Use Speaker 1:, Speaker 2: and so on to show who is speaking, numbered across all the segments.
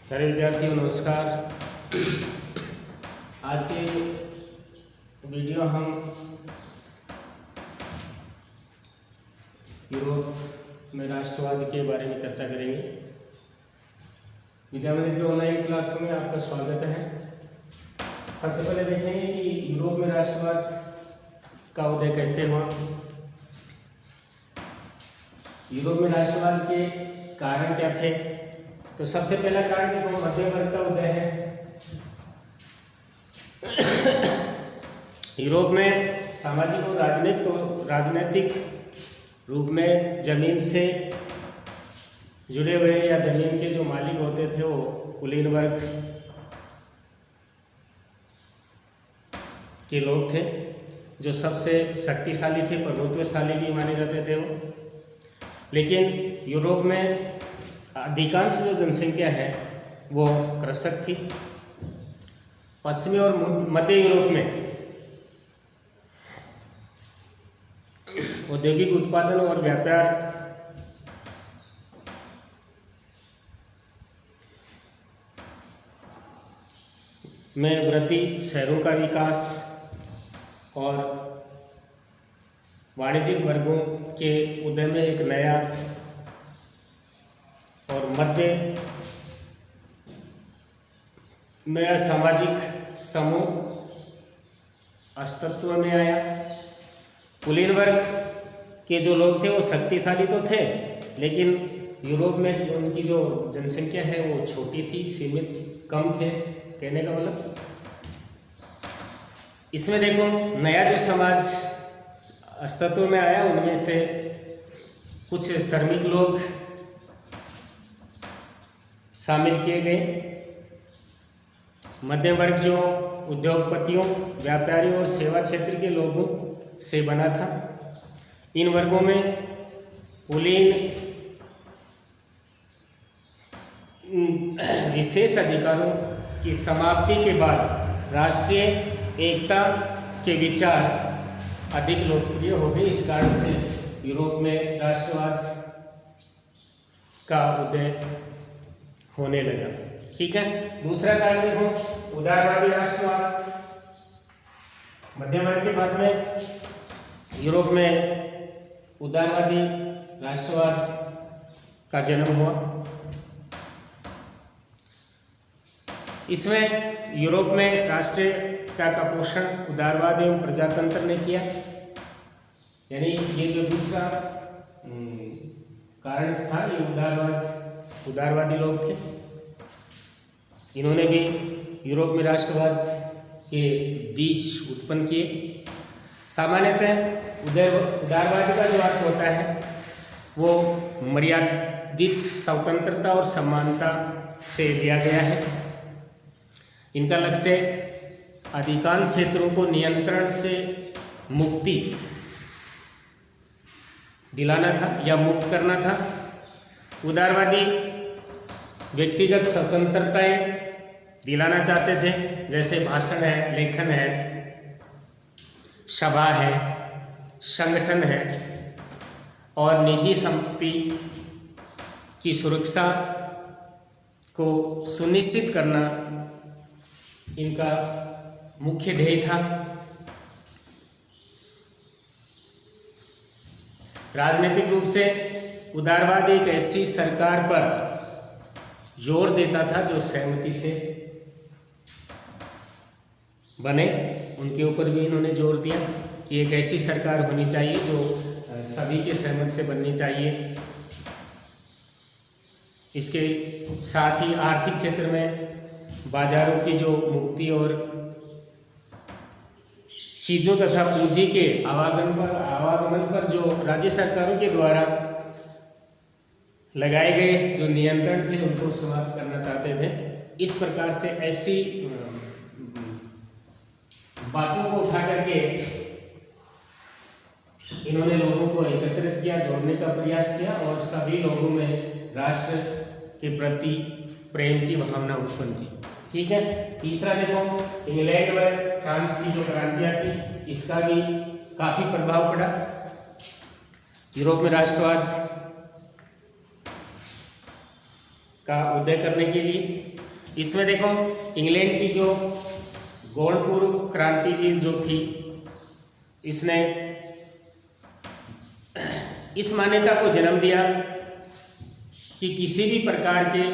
Speaker 1: प्यारे विद्यार्थियों नमस्कार। आज के वीडियो हम यूरोप में राष्ट्रवाद के बारे में चर्चा करेंगे। विद्या मंदिर के ऑनलाइन क्लास में आपका स्वागत है। सबसे पहले देखेंगे कि यूरोप में राष्ट्रवाद का उदय कैसे हुआ। यूरोप में राष्ट्रवाद के कारण क्या थे? तो सबसे पहला कारण देखो, मध्य वर्ग का उदय है। यूरोप में सामाजिक और राजनीतिक रूप में जमीन से जुड़े हुए या जमीन के जो मालिक होते थे वो कुलीन वर्ग के लोग थे, जो सबसे शक्तिशाली थे, प्रभुत्वशाली भी माने जाते थे वो। लेकिन यूरोप में अधिकांश जो जनसंख्या है वो कृषक थी। पश्चिमी और मध्य यूरोप में औद्योगिक उत्पादन और व्यापार में वृद्धि, शहरों का विकास और वाणिज्यिक वर्गों के उदय में एक नया और नया सामाजिक समूह अस्तित्व में आया। कुलीन वर्ग के जो लोग थे वो शक्तिशाली तो थे, लेकिन यूरोप में उनकी जो जनसंख्या है वो छोटी थी, सीमित, कम थे। कहने का मतलब इसमें देखो, नया जो समाज अस्तित्व में आया उनमें से कुछ श्रमिक लोग शामिल किए गए। मध्य वर्ग जो उद्योगपतियों, व्यापारियों और सेवा क्षेत्र के लोगों से बना था। इन वर्गों में कुलीन विशेष अधिकारों की समाप्ति के बाद राष्ट्रीय एकता के विचार अधिक लोकप्रिय हो गए। इस कारण से यूरोप में राष्ट्रवाद का उदय होने लगा। ठीक है। दूसरा कारण देखो, उदारवादी राष्ट्रवाद। मध्य वर्ग के बाद में यूरोप में उदारवादी राष्ट्रवाद का जन्म हुआ। इसमें यूरोप में राष्ट्रीयता का पोषण उदारवाद एवं प्रजातंत्र ने किया। यानी ये जो दूसरा कारण था, ये उदारवादी लोग थे। इन्होंने भी यूरोप में राष्ट्रवाद के बीज उत्पन्न किए। सामान्यतः उदारवाद का जो अर्थ होता है वो मर्यादित स्वतंत्रता और समानता से लिया गया है। इनका लक्ष्य अधिकांश क्षेत्रों को नियंत्रण से मुक्ति दिलाना था या मुक्त करना था। उदारवादी व्यक्तिगत स्वतंत्रताएं दिलाना चाहते थे, जैसे भाषण है, लेखन है, सभा है, संगठन है, और निजी संपत्ति की सुरक्षा को सुनिश्चित करना इनका मुख्य ध्येय था। राजनीतिक रूप से उदारवाद एक ऐसी सरकार पर जोर देता था जो सहमति से बने। उनके ऊपर भी इन्होंने जोर दिया कि एक ऐसी सरकार होनी चाहिए जो सभी के सहमत से बननी चाहिए। इसके साथ ही आर्थिक क्षेत्र में बाजारों की जो मुक्ति और चीज़ों तथा पूंजी के आवागमन पर जो राज्य सरकारों के द्वारा लगाए गए जो नियंत्रण थे उनको समाप्त करना चाहते थे। इस प्रकार से ऐसी बातों को उठा करके इन्होंने लोगों को एकत्रित किया, जोड़ने का प्रयास किया और सभी लोगों में राष्ट्र के प्रति प्रेम की भावना उत्पन्न की। ठीक है। तीसरा देखो, इंग्लैंड व फ्रांस की जो क्रांतियां थी इसका भी काफी प्रभाव पड़ा यूरोप में राष्ट्रवाद का उदय करने के लिए। इसमें देखो इंग्लैंड की जो गोल्डपूर्व क्रांति जी जो थी, इसने इस मान्यता को जन्म दिया कि किसी भी प्रकार के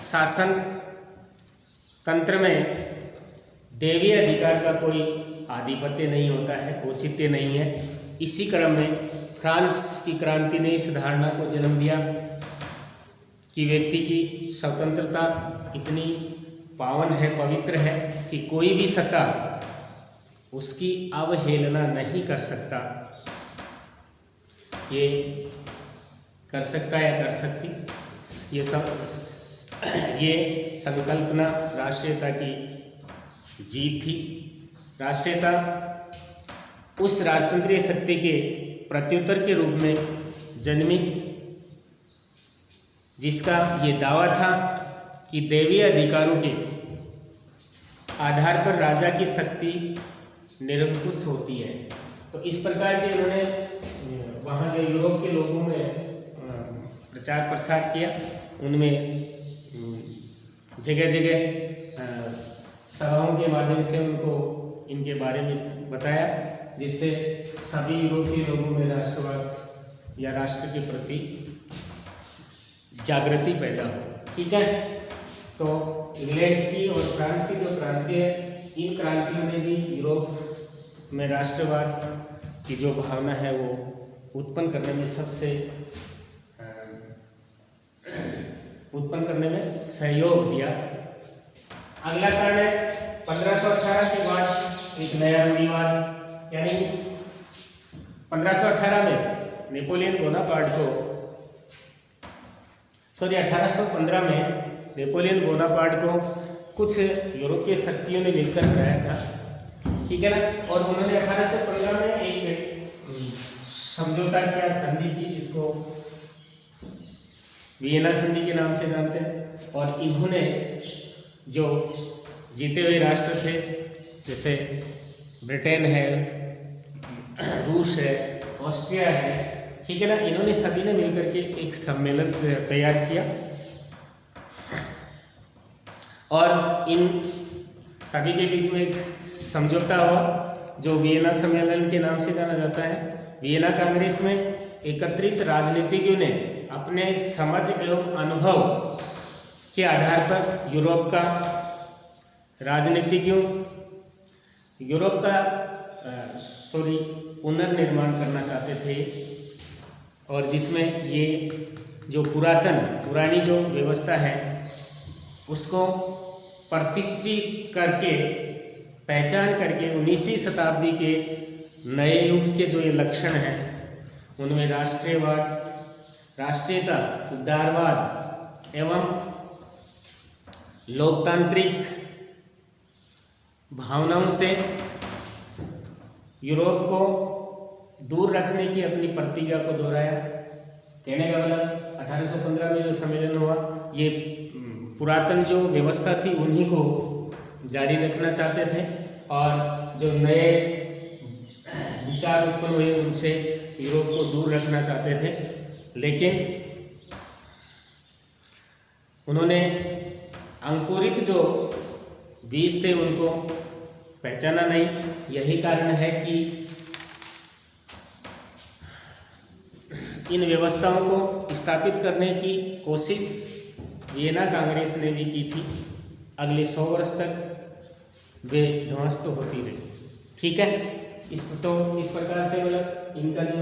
Speaker 1: शासन तंत्र में दैवीय अधिकार का कोई आधिपत्य नहीं होता है, औचित्य नहीं है। इसी क्रम में फ्रांस की क्रांति ने इस धारणा को जन्म दिया कि व्यक्ति की स्वतंत्रता इतनी पावन है, पवित्र है कि कोई भी सत्ता उसकी अवहेलना नहीं कर सकता। ये कर सकता या कर सकती, ये संकल्पना राष्ट्रीयता की जीत थी। राष्ट्रीयता उस राजतंत्रीय शक्ति के प्रत्युत्तर के रूप में जन्मी जिसका ये दावा था कि दैवीय अधिकारों के आधार पर राजा की शक्ति निरंकुश होती है। तो इस प्रकार के उन्होंने वहाँ के यूरोप के लोगों में प्रचार प्रसार किया। उनमें जगह जगह सभाओं के माध्यम से उनको इनके बारे में बताया, जिससे सभी यूरोपीय लोगों में राष्ट्रवाद या राष्ट्र के प्रति जागृति पैदा हो। ठीक है, तो इंग्लैंड की और फ्रांस की जो क्रांति है, इन क्रांतियों ने भी यूरोप में राष्ट्रवाद की जो भावना है वो उत्पन्न करने में सहयोग दिया। अगला कारण है 1518 के बाद एक नया रूढ़िवाद, यानी 1518 में नेपोलियन बोनापार्ट को 1815 में नेपोलियन बोनापार्ट को कुछ यूरोपीय शक्तियों ने मिलकर हराया था। ठीक है ना, और उन्होंने 1815 में एक समझौता किया, संधि की, जिसको वियना संधि के नाम से जानते हैं। और इन्होंने जो जीते हुए राष्ट्र थे, जैसे ब्रिटेन है, रूस है, ऑस्ट्रिया है, ठीक है ना, इन्होंने सभी ने मिलकर के एक सम्मेलन तैयार किया और इन सभी के बीच में एक समझौता हुआ जो वियना सम्मेलन के नाम से जाना जाता है। वियना कांग्रेस में एकत्रित राजनीतिज्ञों ने अपने समझ एवं अनुभव के आधार पर यूरोप का पुनर्निर्माण करना चाहते थे, और जिसमें ये जो पुरानी जो व्यवस्था है उसको प्रतिष्ठित करके, पहचान करके 19वीं शताब्दी के नए युग के जो ये लक्षण हैं उनमें राष्ट्रीयता, उदारवाद एवं लोकतांत्रिक भावनाओं से यूरोप को दूर रखने की अपनी प्रतिज्ञा को दोहराया। कहने का मतलब 1815 में जो सम्मेलन हुआ, ये पुरातन जो व्यवस्था थी उन्हीं को जारी रखना चाहते थे, और जो नए विचार उत्पन्न हुए उनसे यूरोप को दूर रखना चाहते थे। लेकिन उन्होंने अंकुरित जो बीज थे उनको पहचाना नहीं। यही कारण है कि इन व्यवस्थाओं को स्थापित करने की कोशिश वियना कांग्रेस ने भी की थी। अगले 100 वर्ष तक वे ध्वस्त होती रही। ठीक है, इस प्रकार से मतलब इनका जो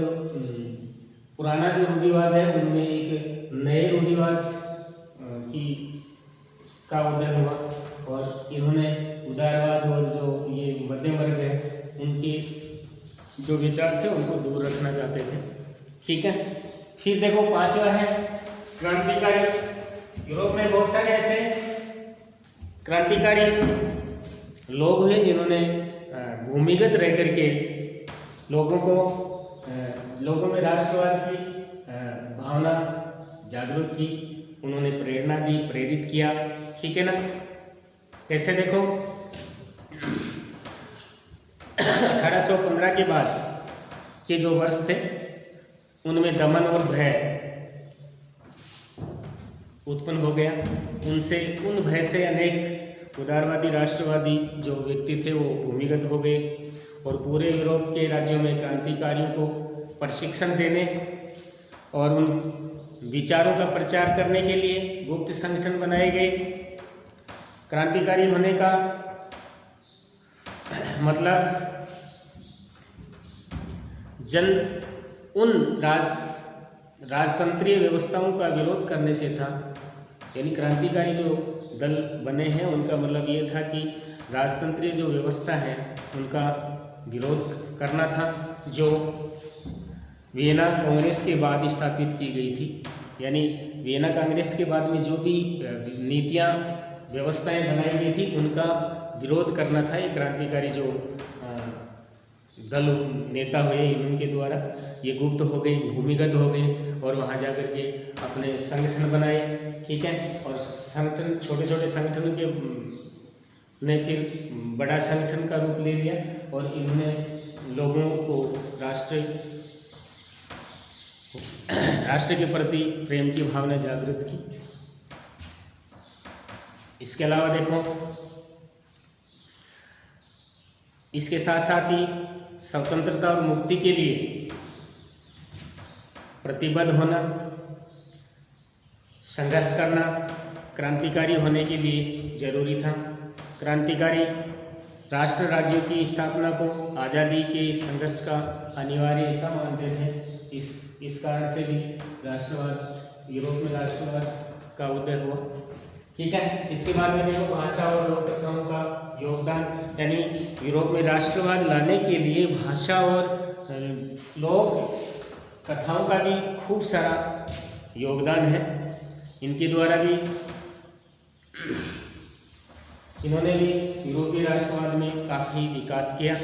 Speaker 1: पुराना जो रूढ़िवाद है उनमें एक नए रूढ़िवाद का उदय हुआ, और इन्होंने उदारवाद और जो ये मध्यम वर्ग है उनके जो विचार थे उनको दूर रखना चाहते थे। ठीक है, फिर देखो 5वां है क्रांतिकारी। यूरोप में बहुत सारे ऐसे क्रांतिकारी लोग हुए जिन्होंने भूमिगत रह करके लोगों में राष्ट्रवाद की भावना जागरूक की, उन्होंने प्रेरणा दी, प्रेरित किया। ठीक है ना, कैसे देखो 1815 के बाद के जो वर्ष थे उनमें दमन और भय उत्पन्न हो गया। उन भय से अनेक उदारवादी राष्ट्रवादी जो व्यक्ति थे वो भूमिगत हो गए और पूरे यूरोप के राज्यों में क्रांतिकारियों को प्रशिक्षण देने और उन विचारों का प्रचार करने के लिए गुप्त संगठन बनाए गए। क्रांतिकारी होने का मतलब उन राजतंत्रीय व्यवस्थाओं का विरोध करने से था। यानी क्रांतिकारी जो दल बने हैं उनका मतलब ये था कि राजतंत्रीय जो व्यवस्था है उनका विरोध करना था, जो वियना कांग्रेस के बाद स्थापित की गई थी। यानी वियना कांग्रेस के बाद में जो भी नीतियाँ व्यवस्थाएं बनाई गई थी उनका विरोध करना था। ये क्रांतिकारी जो दल नेता हुए उनके द्वारा ये गुप्त हो गए, भूमिगत हो गए और वहाँ जा कर के अपने संगठन बनाए। ठीक है, और संगठन छोटे छोटे संगठनों के ने फिर बड़ा संगठन का रूप ले लिया और इन्होंने लोगों को राष्ट्र के प्रति प्रेम की भावना जागृत की। इसके अलावा देखो, इसके साथ साथ ही स्वतंत्रता और मुक्ति के लिए प्रतिबद्ध होना, संघर्ष करना क्रांतिकारी होने के लिए जरूरी था। क्रांतिकारी राष्ट्र राज्यों की स्थापना को आज़ादी के संघर्ष का अनिवार्य हिस्सा मानते थे। इस कारण से भी राष्ट्रवाद, यूरोप में राष्ट्रवाद का उदय हुआ। ठीक है, इसके बाद में देखो भाषा और लोक कथाओं का योगदान। यानी यूरोप में राष्ट्रवाद लाने के लिए भाषा और लोक कथाओं का भी खूब सारा योगदान है। इनके द्वारा भी इन्होंने भी यूरोपीय राष्ट्रवाद में काफ़ी विकास किया।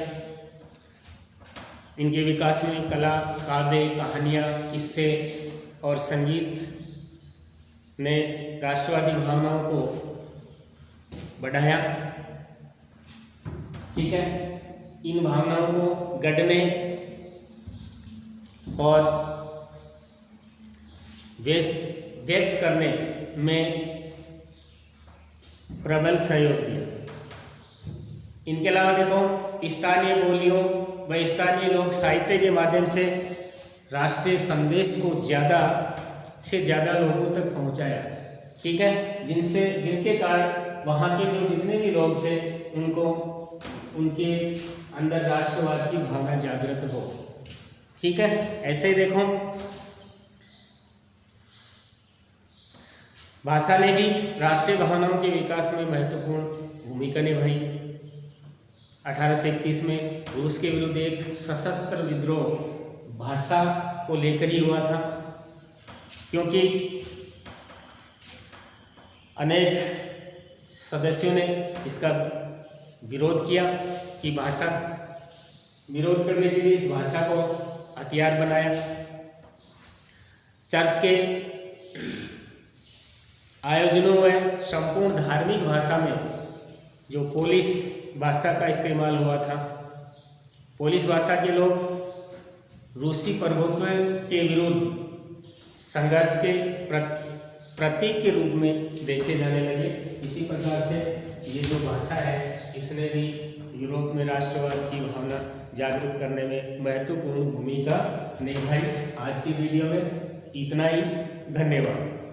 Speaker 1: इनके विकास में कला, काव्य, कहानियाँ, किस्से और संगीत ने राष्ट्रवादी भावनाओं को बढ़ाया। ठीक है, इन भावनाओं को गढ़ने और व्यक्त करने में प्रबल सहयोग दिया। इनके अलावा देखो, स्थानीय बोलियों व स्थानीय लोक साहित्य के माध्यम से राष्ट्रीय संदेश को ज़्यादा से ज़्यादा लोगों तक पहुंचाया। ठीक है, जिनके कारण वहाँ के जो जितने भी लोग थे उनके अंदर राष्ट्रवाद की भावना जागृत हो। ठीक है, ऐसे ही देखो, भाषा ने भी राष्ट्रीय भावनाओं के विकास में महत्वपूर्ण भूमिका निभाई। 1831 में रूस के विरुद्ध एक सशस्त्र विद्रोह भाषा को लेकर ही हुआ था, क्योंकि अनेक सदस्यों ने इसका विरोध किया कि भाषा विरोध करने के लिए इस भाषा को हथियार बनाया। चर्च के आयोजनों में संपूर्ण धार्मिक भाषा में जो पोलिश भाषा का इस्तेमाल हुआ था। पोलिश भाषा के लोग रूसी प्रभुत्व के विरुद्ध संघर्ष के प्रतीक के रूप में देखे जाने लगे। इसी प्रकार से ये जो भाषा है इसने भी यूरोप में राष्ट्रवाद की भावना जागरूक करने में महत्वपूर्ण भूमिका निभाई। आज की वीडियो में इतना ही, धन्यवाद।